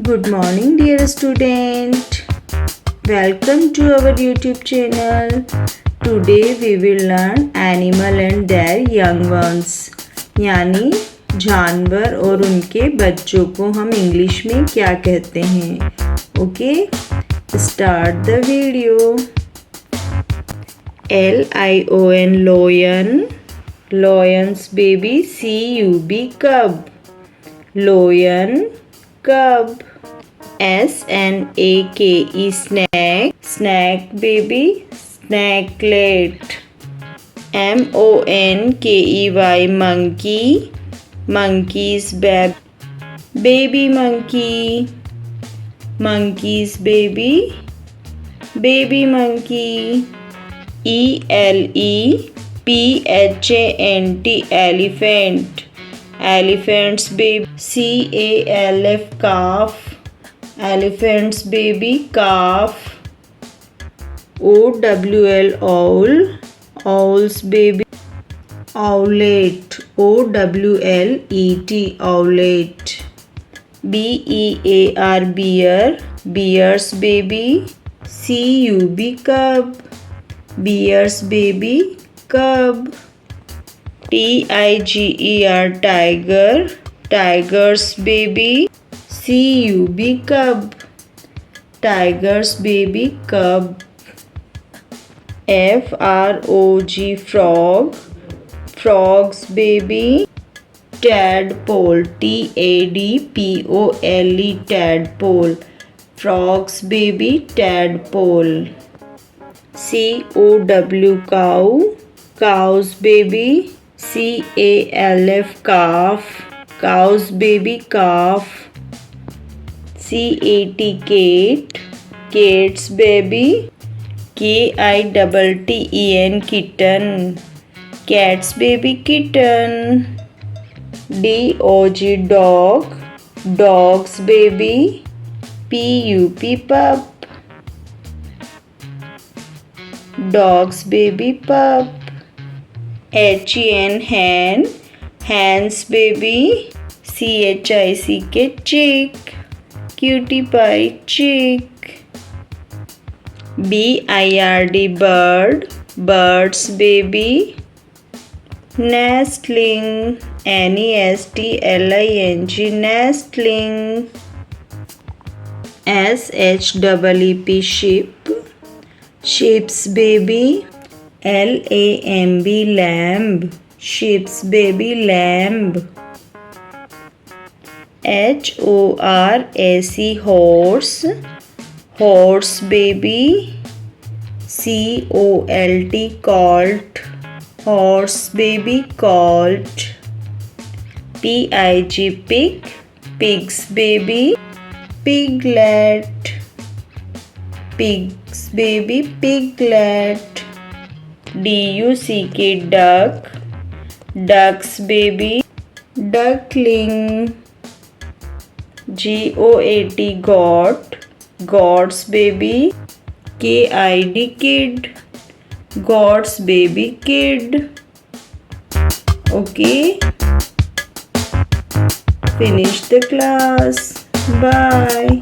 Good morning, dear student. Welcome to our YouTube channel. Today we will learn animal and their young ones. यानी जानवर और उनके बच्चों को हम इंग्लिश में क्या कहते हैं. Okay, start the video. Lion lion, lion's baby. Cub cub, lion cub. Snake snake, snack baby, snakelet. Monkey monkey, monkey's baby monkey, monkey's baby, baby monkey. Elephant elephant, elephant's baby. Calf calf, elephant's baby calf. Owl owl's baby, owlet. Owlet. Bear bear's baby. Cub bear's baby cub. Tiger tiger's baby. Cub tiger's baby cub. Frog frog's baby. Tadpole tadpole, frog's baby tadpole. Cow cow's baby. Calf cow's baby calf. Cat's baby. Kitten kitten, cat's baby kitten. Dog dog's baby. Pup dog's baby pup. Hen hen's baby. Chick chick, cutie pie chick. Bird bird's baby. Nestling nestling, nestling. Sheep sheep's baby. Lamb sheep's baby lamb. Horse horse baby. Colt horse baby colt. Pig's baby. Piglet pig's baby piglet. Duck duck's baby duckling. Goat god's baby. Kid god's baby kid. Okay, finish the class. Bye.